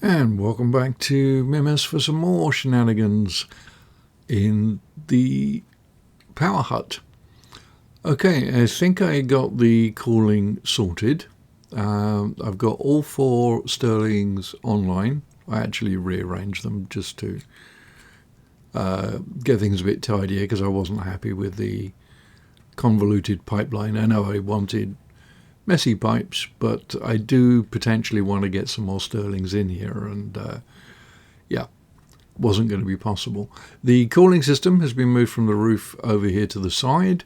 And welcome back to Mimas for some more shenanigans in the power hut. Okay, I think I got the cooling sorted. I've got all 4 Sterlings online. I actually rearranged them just to get things a bit tidier because I wasn't happy with the convoluted pipeline. I know I wanted messy pipes, but I do potentially want to get some more Sterlings in here, and wasn't going to be possible. The cooling system has been moved from the roof over here to the side.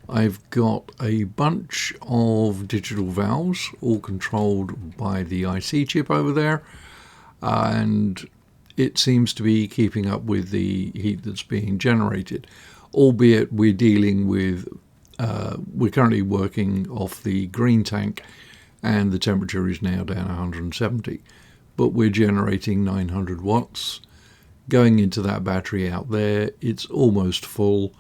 I've got a bunch of digital valves, all controlled by the IC chip over there, and it seems to be keeping up with the heat that's being generated, albeit we're dealing with we're currently working off the green tank, and the temperature is now down 170, but we're generating 900 watts going into that battery out there. It's almost full.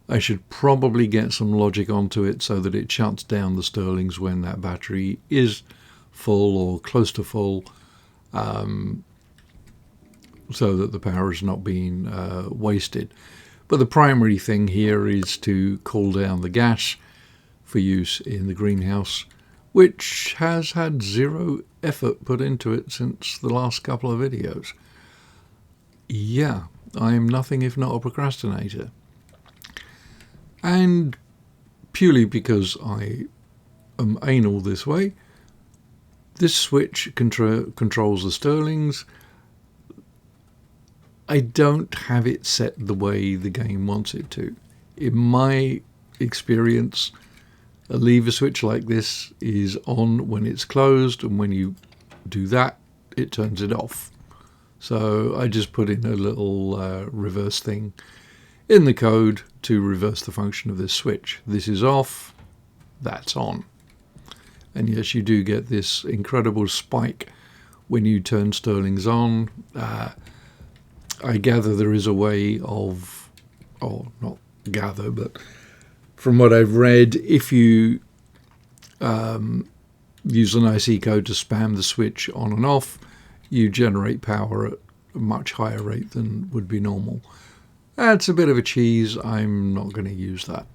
I should probably get some logic onto it so that it shuts down the Sterlings when that battery is full or close to full, so that the power is not being wasted. But the primary thing here is to cool down the gas for use in the greenhouse, which has had 0 effort put into it since the last couple of videos. Yeah, I'm nothing if not a procrastinator. And purely because I am anal this way, this switch controls the Sterlings. I don't have it set the way the game wants it to. In my experience, a lever switch like this is on when it's closed, and when you do that, it turns it off. So I just put in a little reverse thing in the code to reverse the function of this switch. This is off, that's on. And yes, you do get this incredible spike when you turn Sterlings on. I gather there is a way of, or not gather, but from what I've read, if you use an IC code to spam the switch on and off, you generate power at a much higher rate than would be normal. That's a bit of a cheese. I'm not going to use that.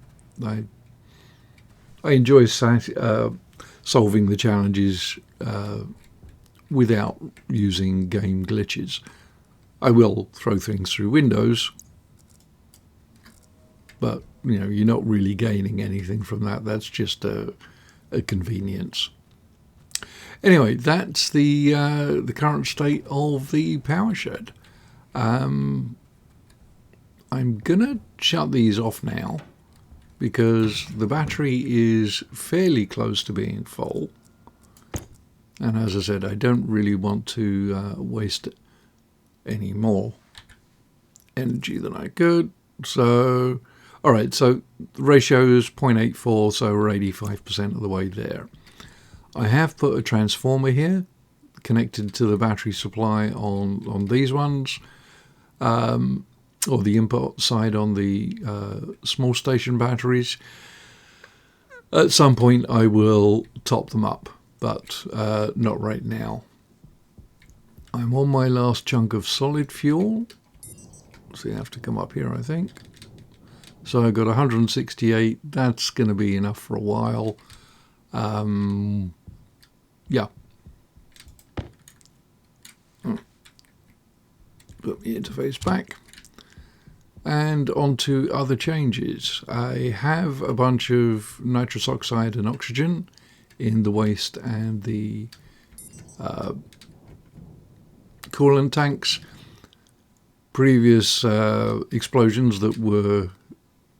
I enjoy solving the challenges without using game glitches. I will throw things through windows, but you're not really gaining anything from that. That's just a convenience. Anyway, that's the current state of the power shed. I'm gonna shut these off now because the battery is fairly close to being full, and as I said, I don't really want to waste any more energy than I could. So, all right, so the ratio is 0.84, so we're 85% of the way there. I have put a transformer here connected to the battery supply on these ones, or the input side on the small station batteries. At some point I will top them up, but not right now. I'm on my last chunk of solid fuel, so you have to come up here, I think. So I've got 168. That's going to be enough for a while. Yeah. Put the interface back. And on to other changes. I have a bunch of nitrous oxide and oxygen in the waste and the coolant tanks. Previous explosions that were,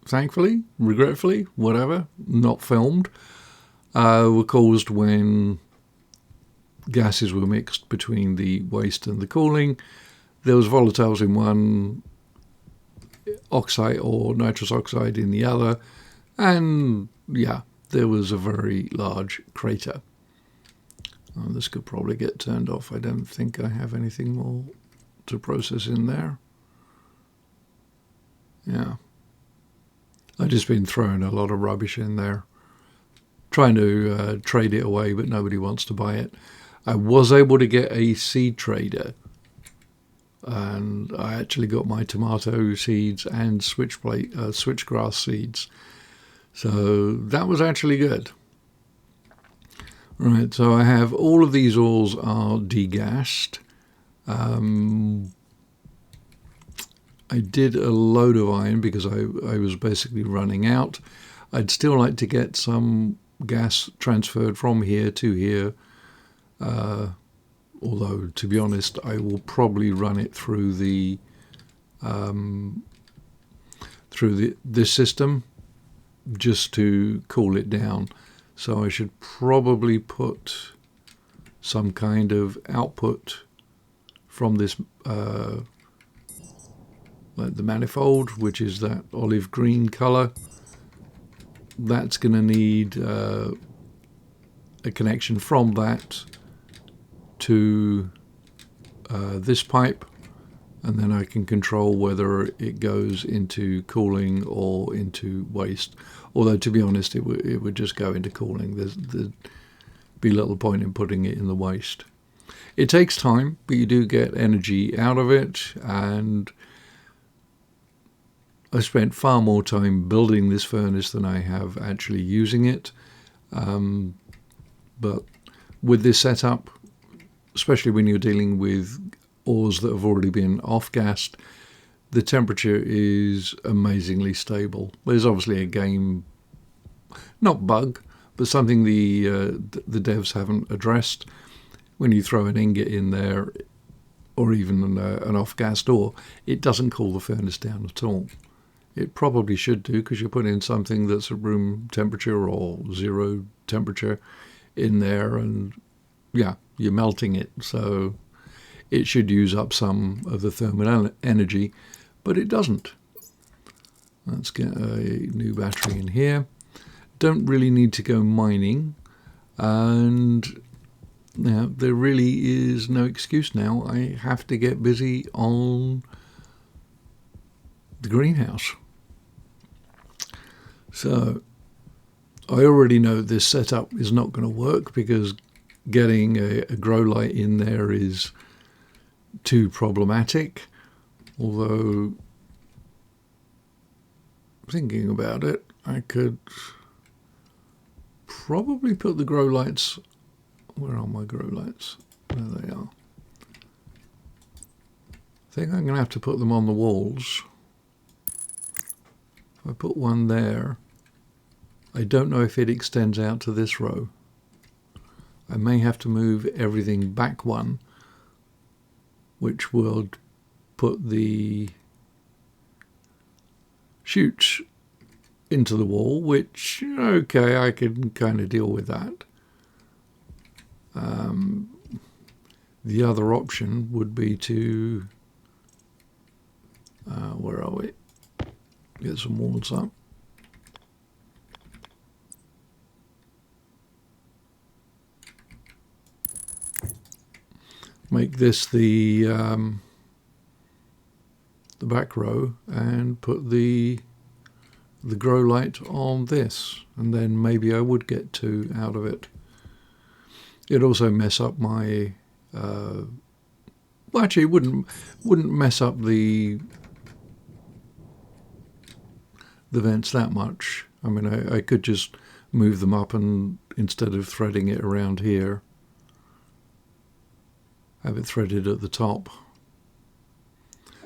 thankfully, regretfully, whatever, not filmed, were caused when gases were mixed between the waste and the cooling. There was volatiles in one, oxide or nitrous oxide in the other, and yeah, there was a very large crater. This could probably get turned off. I don't think I have anything more to process in there. Yeah, I've just been throwing a lot of rubbish in there, trying to trade it away, but nobody wants to buy it. I was able to get a seed trader, and I actually got my tomato seeds and switchgrass seeds. So that was actually good. Right, so I have all of these oils are degassed. I did a load of iron because I was basically running out. I'd still like to get some gas transferred from here to here, although to be honest I will probably run it through this system just to cool it down. So I should probably put some kind of output from this like the manifold, which is that olive green color. That's going to need a connection from that to this pipe, and then I can control whether it goes into cooling or into waste. Although to be honest, it would just go into cooling. There'd be little point in putting it in the waste. It takes time, but you do get energy out of it, and I spent far more time building this furnace than I have actually using it. But with this setup, especially when you're dealing with ores that have already been off-gassed, the temperature is amazingly stable. There's obviously a game, not bug, but something the devs haven't addressed. When you throw an ingot in there, or even an off-gassed ore, it doesn't cool the furnace down at all. It probably should do, because you put in something that's at room temperature or zero temperature in there, and yeah, you're melting it. So it should use up some of the thermal energy, but it doesn't. Let's get a new battery in here. Don't really need to go mining, and now there really is no excuse now. I have to get busy on the greenhouse. So I already know this setup is not going to work, because getting a grow light in there is too problematic. Although, thinking about it, I could probably put the grow lights. Where are my grow lights? There they are. I think I'm going to have to put them on the walls. If I put one there, I don't know if it extends out to this row. I may have to move everything back one, which will put the chutes into the wall, which, okay, I can kind of deal with that. The other option would be to, where are we? Get some walls up. Make this the back row, and put the grow light on this, and then maybe I would get two out of it. It'd also mess up my well, actually it wouldn't mess up the vents that much. I mean, I could just move them up, and instead of threading it around here, have it threaded at the top.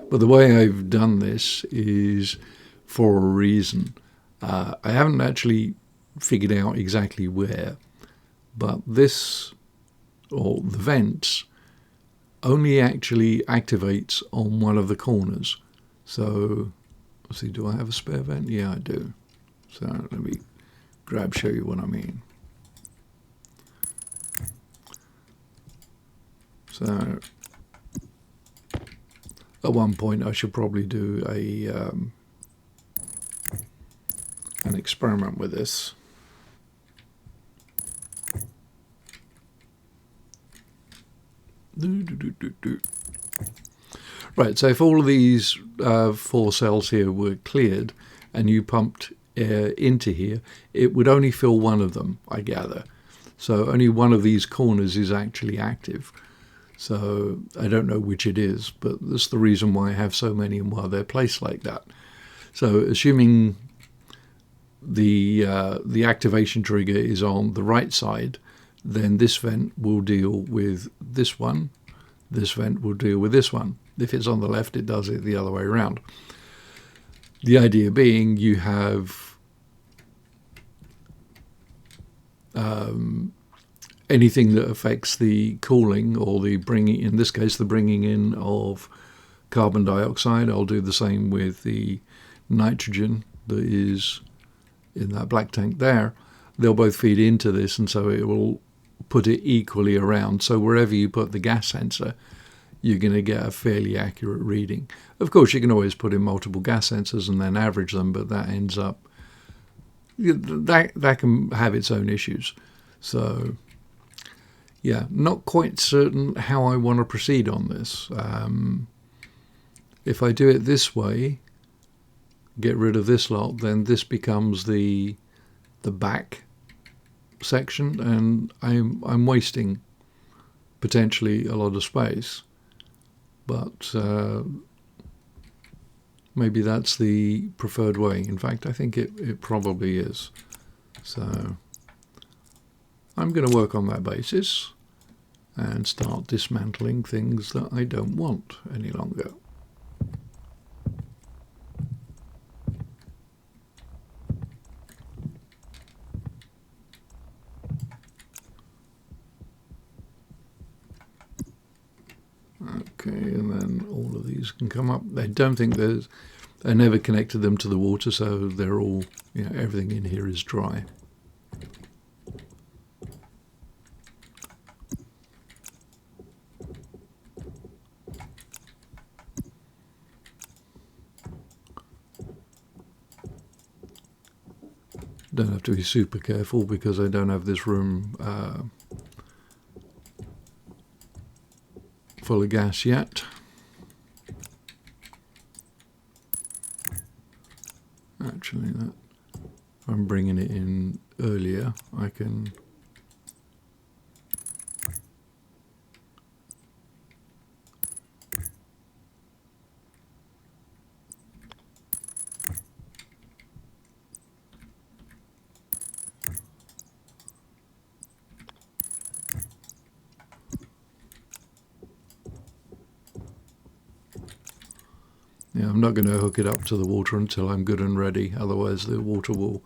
But the way I've done this is for a reason. I haven't actually figured out exactly where, but this, or the vents, only actually activates on one of the corners. So, let's see, do I have a spare vent? Yeah, I do. So let me show you what I mean. So at one point I should probably do an experiment with this. Right, so if all of these 4 cells here were cleared and you pumped air into here, it would only fill one of them, I gather. So only one of these corners is actually active. So I don't know which it is, but that's the reason why I have so many and why they're placed like that. So assuming the activation trigger is on the right side, then this vent will deal with this one. This vent will deal with this one. If it's on the left, it does it the other way around. The idea being you have anything that affects the cooling or the bringing, in this case, the bringing in of carbon dioxide. I'll do the same with the nitrogen that is in that black tank there. They'll both feed into this, and so it will put it equally around. So wherever you put the gas sensor, you're going to get a fairly accurate reading. Of course, you can always put in multiple gas sensors and then average them, but that ends up, that can have its own issues. So yeah, not quite certain how I want to proceed on this. If I do it this way, get rid of this lot, then this becomes the back section, and I'm wasting potentially a lot of space. But maybe that's the preferred way. In fact, I think it probably is. So I'm going to work on that basis and start dismantling things that I don't want any longer. Okay, and then all of these can come up. I don't think I never connected them to the water, so they're all, everything in here is dry. Don't have to be super careful because I don't have this room full of gas yet. Actually, if I'm bringing it in earlier, I can I'm not going to hook it up to the water until I'm good and ready, otherwise the water will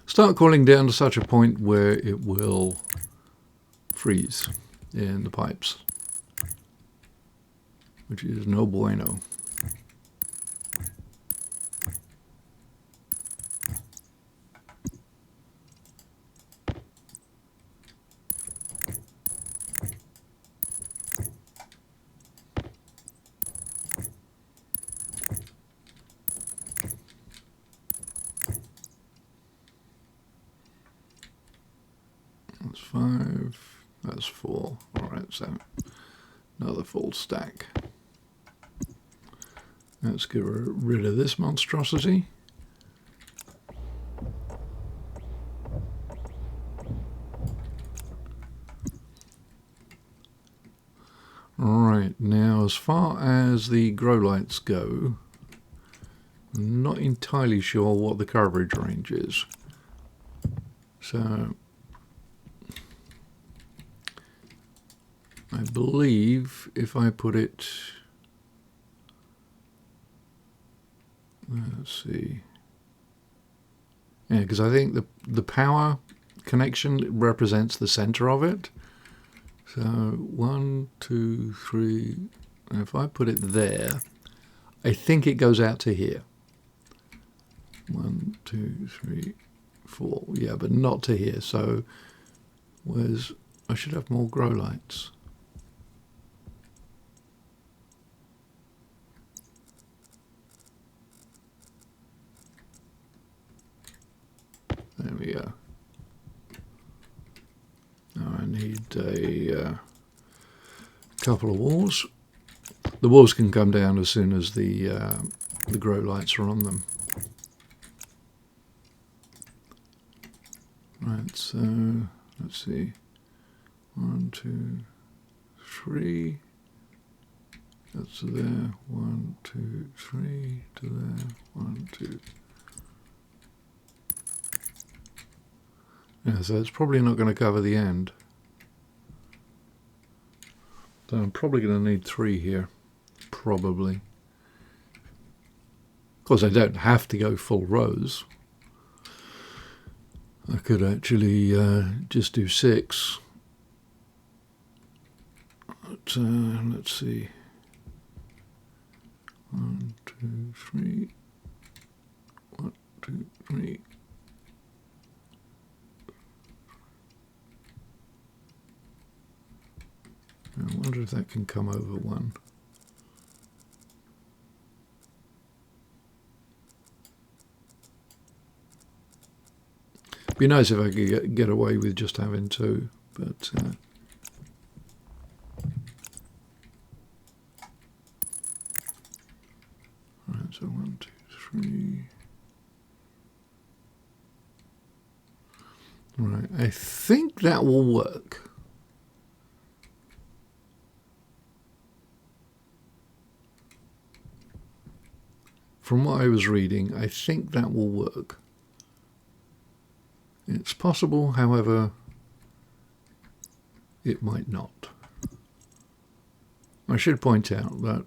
start cooling down to such a point where it will freeze in the pipes, which is no bueno. That's 5, that's 4. All right, so another full stack. Let's get rid of this monstrosity. Right, now as far as the grow lights go, I'm not entirely sure what the coverage range is. So I believe if I put it, let's see, yeah, because I think the power connection represents the center of it. So 1, 2, 3, and if I put it there, I think it goes out to here. 1, 2, 3, 4, yeah, but not to here. So I should have more grow lights. There we go. Now I need a couple of walls. The walls can come down as soon as the grow lights are on them. Right, so let's see, 1, 2, 3, that's to there, 1, 2, 3, to there, 1, 2. Yeah, so it's probably not going to cover the end. So I'm probably going to need 3 here, probably. Of course, I don't have to go full rows. I could actually just do 6. But, let's see. 1, 2, 3. 1, 2, 3. I wonder if that can come over 1. Be nice if I could get away with just having 2, but right, so 1, 2, 3. Right, I think that will work. From what I was reading, I think that will work. It's possible, however, it might not. I should point out that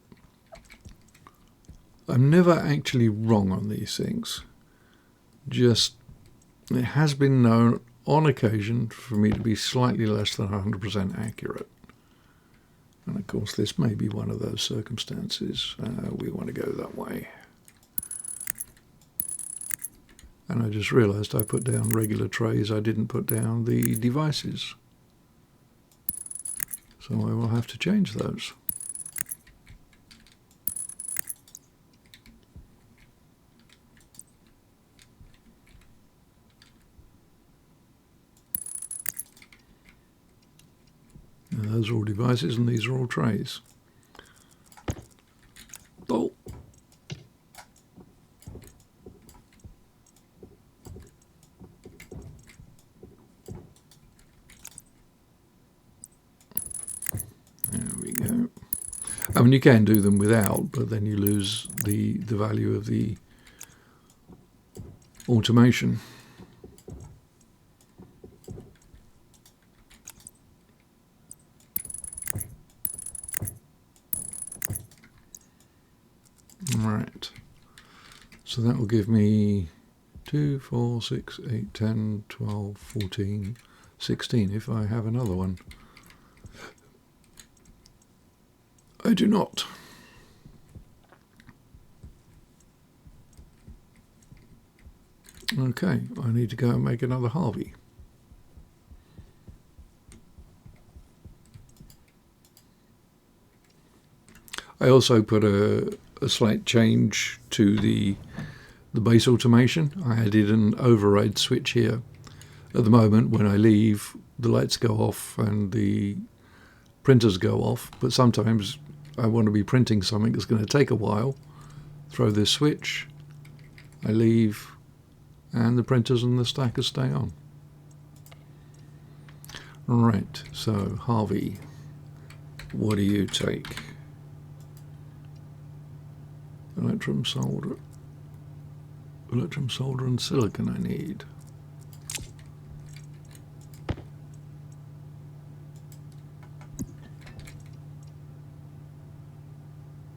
I'm never actually wrong on these things. Just, it has been known on occasion for me to be slightly less than 100% accurate. And of course, this may be one of those circumstances. We want to go that way. And I just realized I put down regular trays. I didn't put down the devices. So I will have to change those. Now those are all devices and these are all trays. Oh. There we go. I mean, you can do them without, but then you lose the value of the automation. Right. So that will give me 2, 4, 6, 8, 10, 12, 14, 16 if I have another one. I do not. Okay, I need to go and make another Harvey. I also put a slight change to the base automation. I added an override switch here. At the moment, when I leave, the lights go off and the printers go off, but sometimes I want to be printing something that's going to take a while. Throw this switch, I leave, and the printers and the stackers stay on. Right, so Harvey, what do you take? Electrum solder and silicon I need.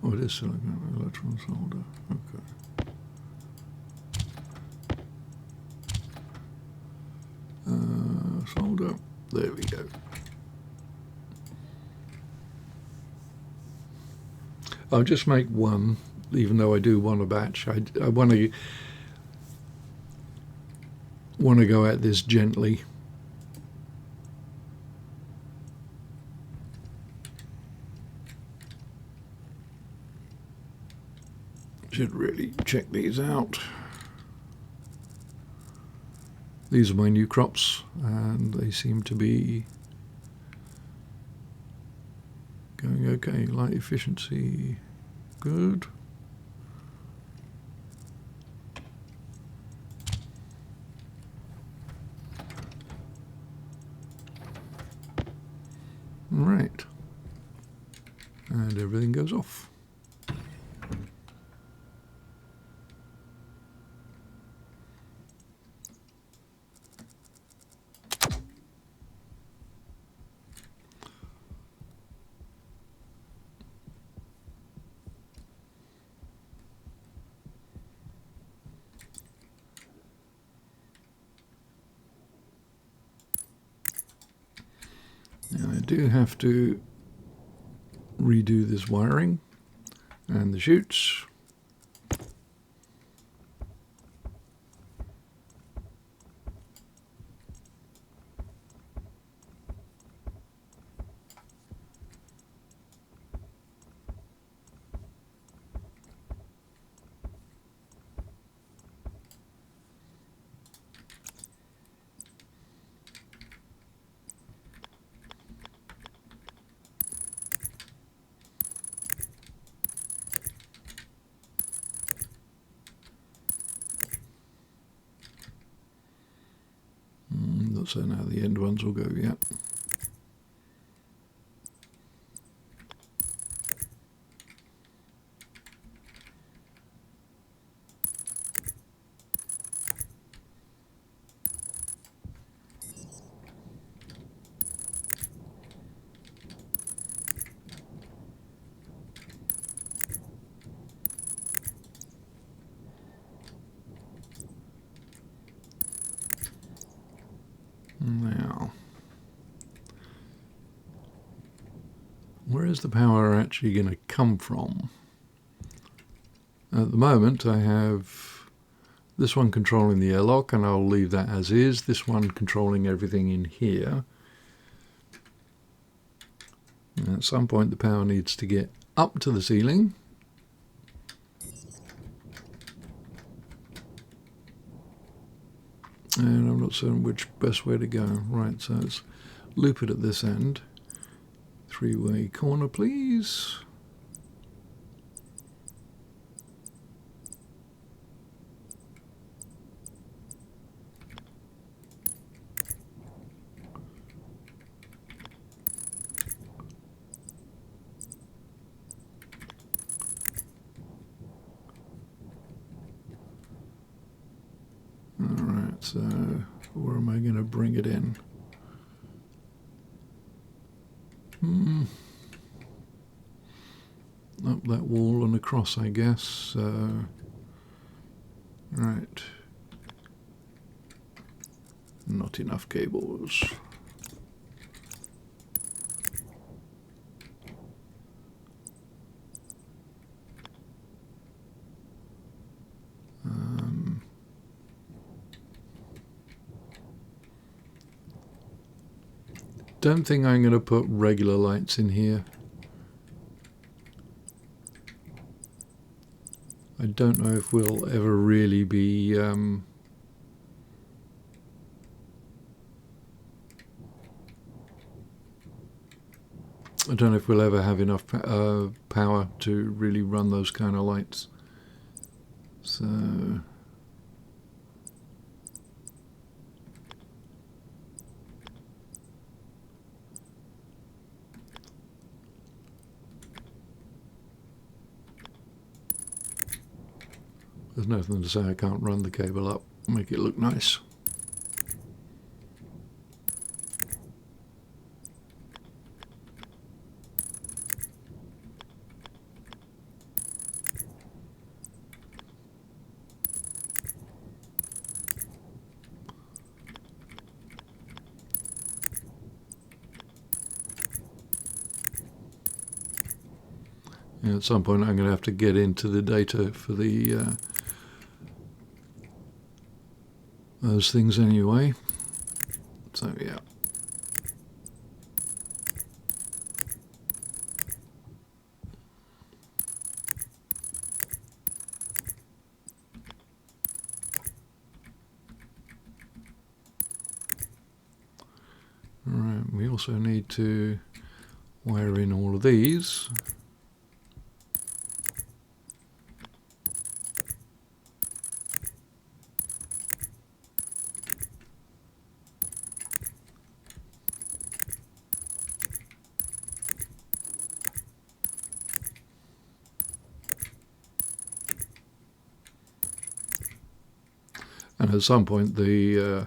Oh, it is silicon, electrum solder, okay. Solder, there we go. I'll just make one, even though I do want a batch. I want to go at this gently. Should really check these out. These are my new crops, and they seem to be going okay. Light efficiency, good. Right. And everything goes off. Now I do have to redo this wiring and the chutes. So now the end ones will go, yeah. Now, where is the power actually going to come from? At the moment I have this one controlling the airlock, and I'll leave that as is. This one controlling everything in here. And at some point the power needs to get up to the ceiling. And I'm not certain which best way to go. Right, so let's loop it at this end. Three-way corner, please. Alright, so where am I going to bring it in? Up that wall and across, I guess. Right. Not enough cables. Don't think I'm going to put regular lights in here. I don't know if we'll ever really be I don't know if we'll ever have enough power to really run those kind of lights. So there's nothing to say I can't run the cable up, make it look nice. And at some point I'm going to have to get into the data for the those things anyway. So yeah. Alright, we also need to wire in all of these. at some point the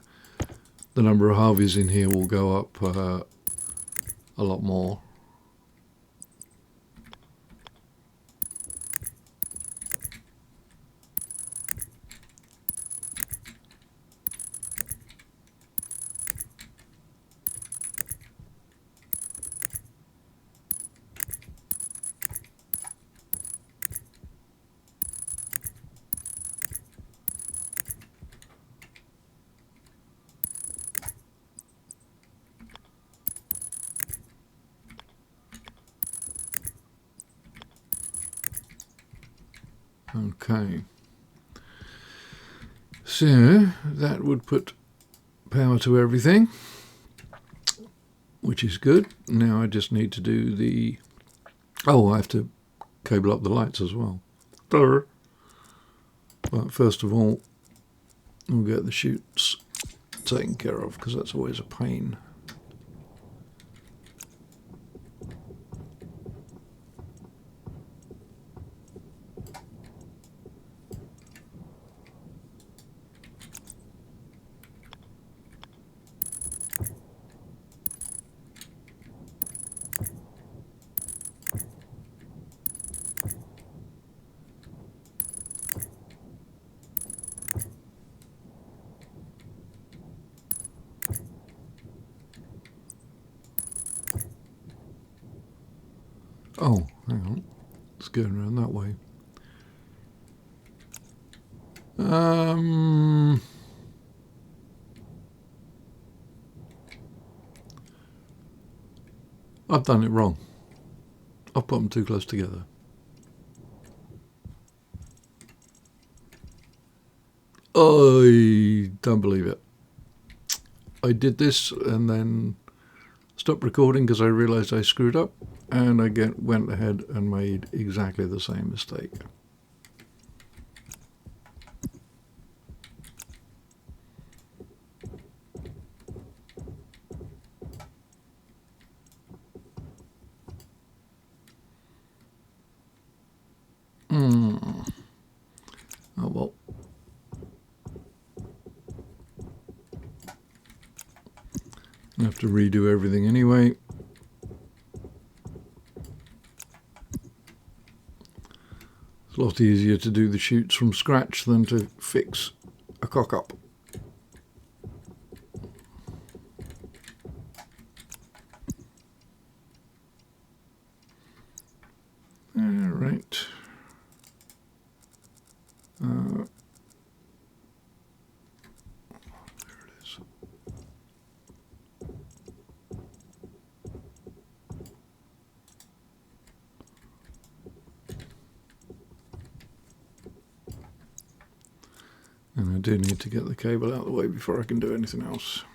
number of Harveys in here will go up a lot more. Okay, so that would put power to everything, which is good. Now I just need to do the... Oh, I have to cable up the lights as well. But first of all, we'll get the chutes taken care of, because that's always a pain. Oh, hang on. It's going around that way. I've done it wrong. I've put them too close together. I don't believe it. I did this and then stopped recording because I realised I screwed up, and I went ahead and made exactly the same mistake. Oh well. I have to redo everything anyway. It's a lot easier to do the chutes from scratch than to fix a cock-up. Alright. There it is. And I do need to get the cable out of the way before I can do anything else.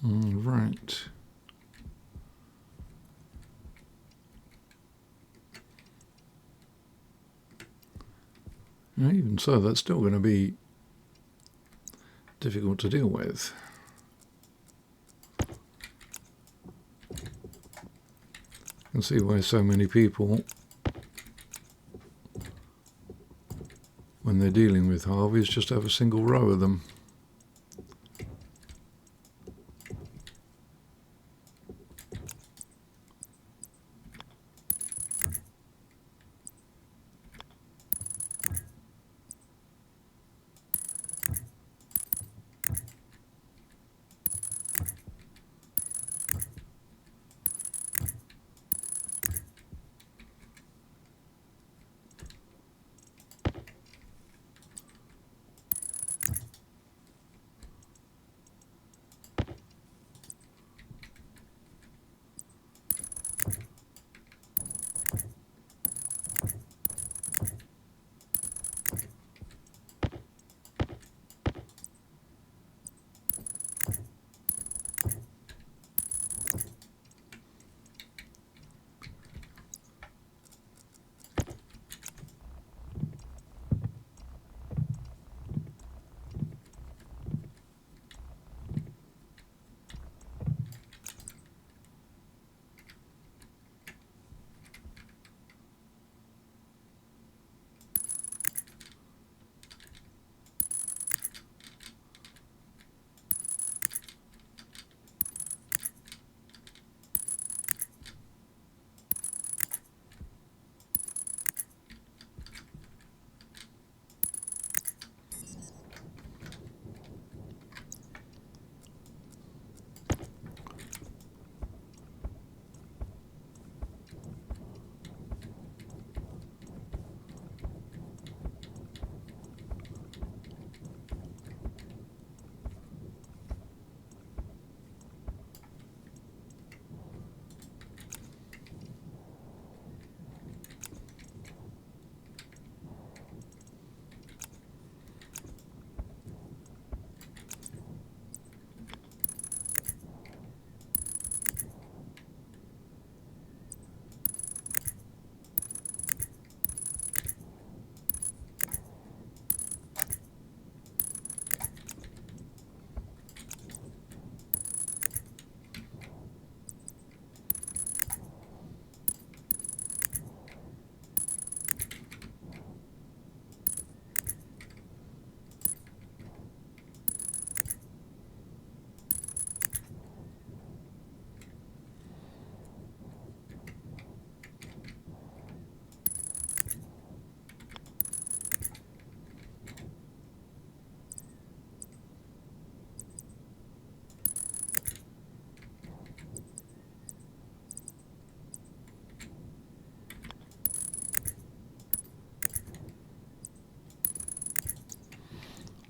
Right. Now, even so, that's still going to be difficult to deal with. You can see why so many people, when they're dealing with Harveys, just have a single row of them.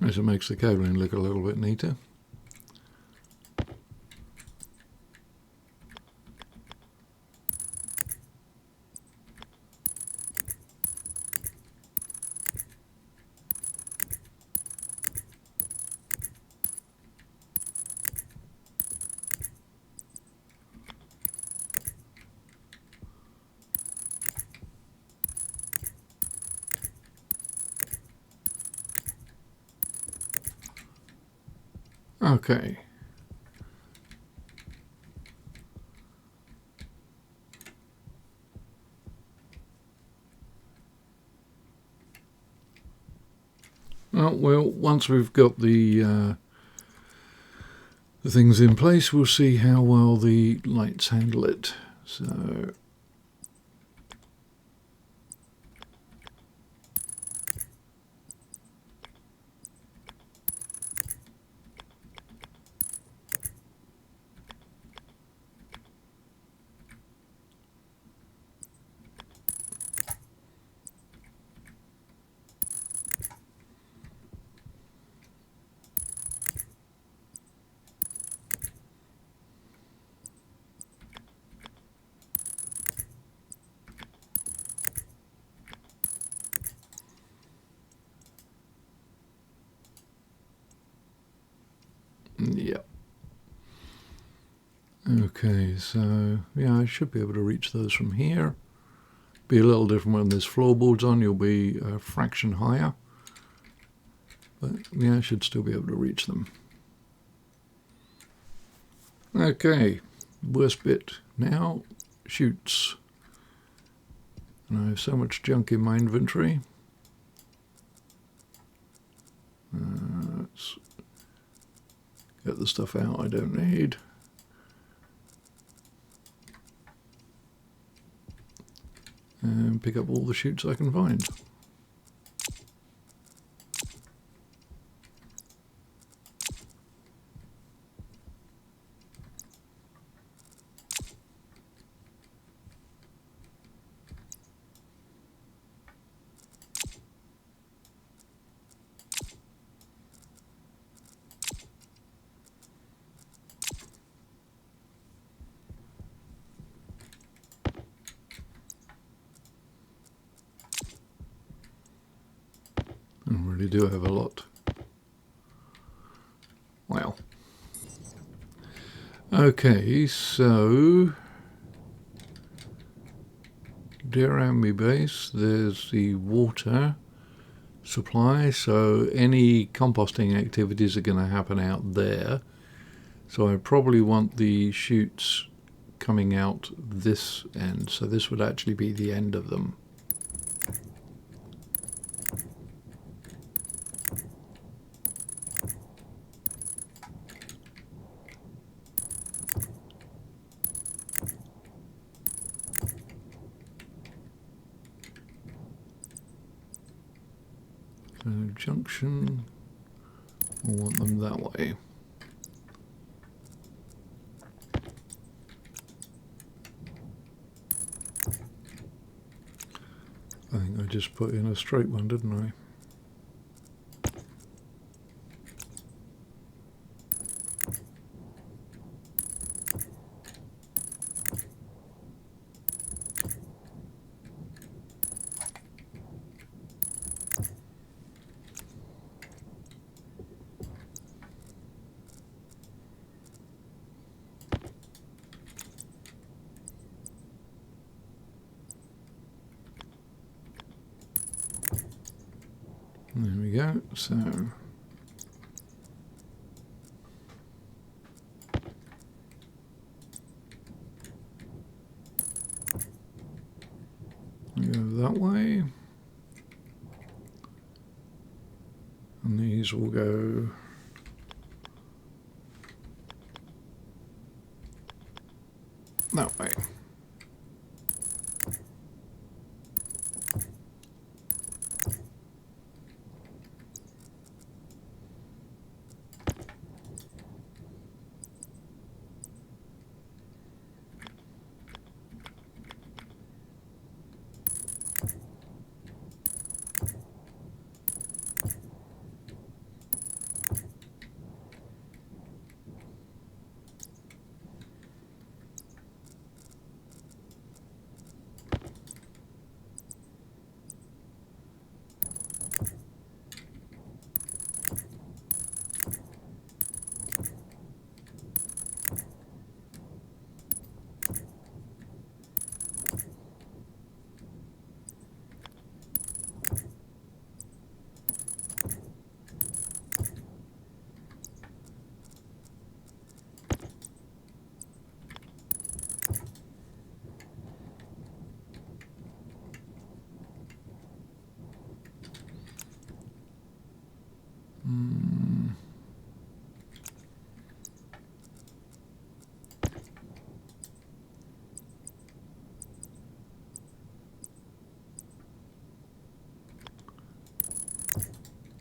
as it makes the cabling look a little bit neater. Okay. Well, once we've got the things in place, we'll see how well the lights handle it. So yep. Okay, so yeah, I should be able to reach those from here. Be a little different when there's floorboards on, you'll be a fraction higher. But yeah, I should still be able to reach them. Okay, worst bit now, chutes. And I have so much junk in my inventory. Let's get the stuff out I don't need. And pick up all the chutes I can find. I really do have a lot. Well. Okay, so around my base there's the water supply, so any composting activities are going to happen out there. So I probably want the chutes coming out this end, so this would actually be the end of them. So junction, we'll want them that way. I think I just put in a straight one, didn't I? There we go, so we go that way, and these will go that way.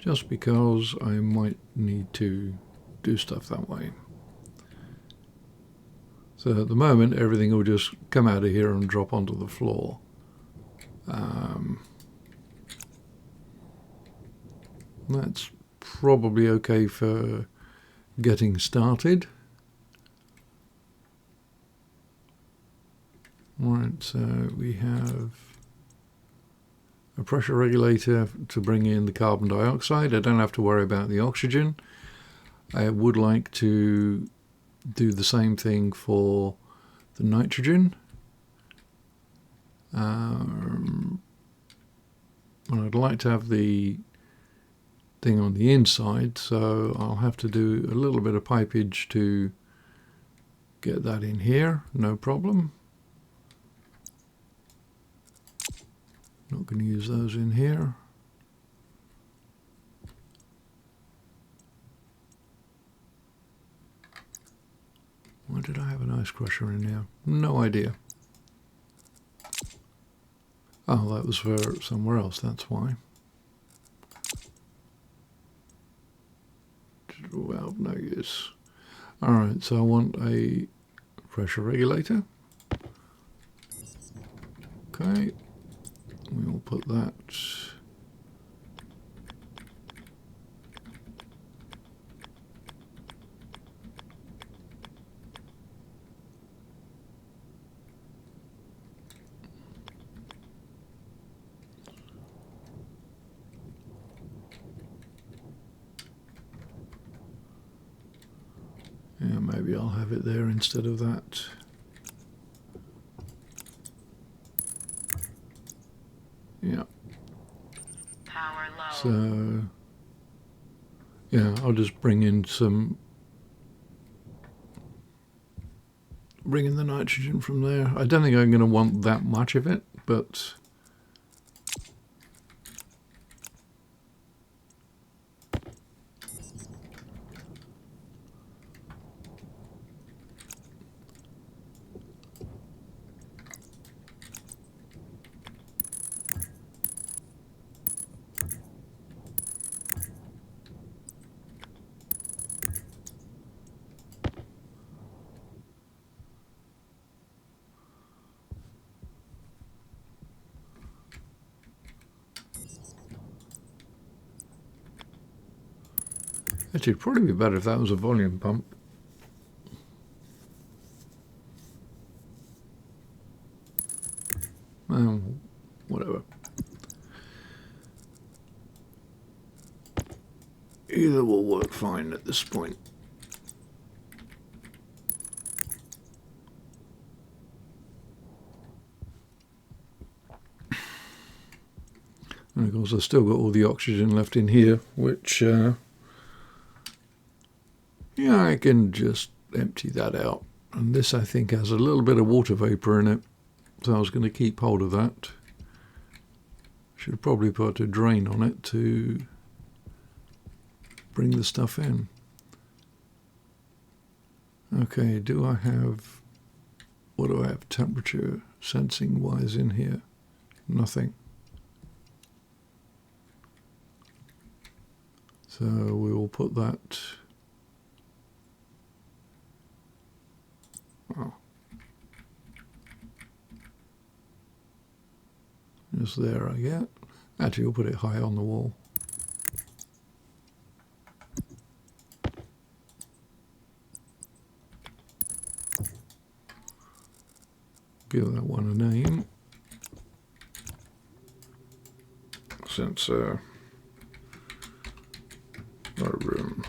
just because I might need to do stuff that way. So at the moment everything will just come out of here and drop onto the floor. That's probably okay for getting started. Right, so we have a pressure regulator to bring in the carbon dioxide. I don't have to worry about the oxygen. I would like to do the same thing for the nitrogen. And I'd like to have the thing on the inside, so I'll have to do a little bit of pipage to get that in here, no problem. Not going to use those in here. Why did I have an ice crusher in there? No idea. Oh, that was for somewhere else, that's why. Well, no use. Alright, so I want a pressure regulator. Okay, we'll put that. Yeah, maybe I'll have it there instead of that. Yeah. Power low. So, yeah, I'll just bring in the nitrogen from there. I don't think I'm going to want that much of it, but actually it'd probably be better if that was a volume pump. Whatever. Either will work fine at this point. And of course I've still got all the oxygen left in here, which yeah, I can just empty that out. And this I think has a little bit of water vapor in it, so I was going to keep hold of that. Should probably put a drain on it to bring the stuff in. Okay, do I have, what do I have temperature sensing wise in here? Nothing. So we will put that, oh, just there I get. Actually, we'll put it high on the wall. Give that one a name. Sensor. No room.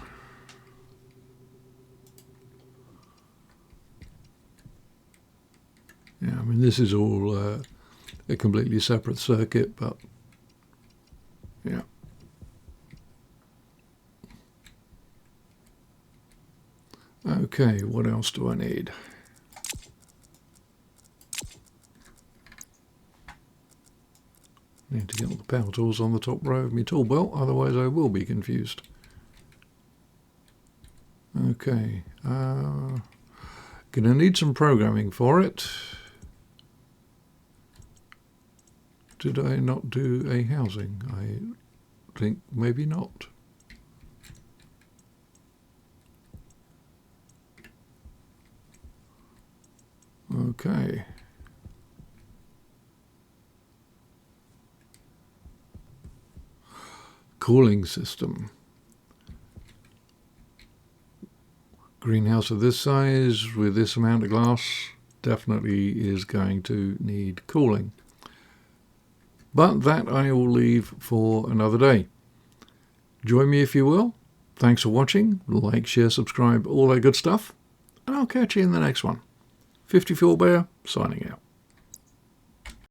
Yeah, I mean this is all a completely separate circuit, but yeah. Okay, what else do I need? Need to get all the power tools on the top row of my tool belt, otherwise I will be confused. Okay, gonna need some programming for it. Did I not do a housing? I think maybe not. Okay. Cooling system. Greenhouse of this size with this amount of glass definitely is going to need cooling. But that I will leave for another day. Join me if you will. Thanks for watching. Like, share, subscribe, all that good stuff. And I'll catch you in the next one. 54 Bear, signing out.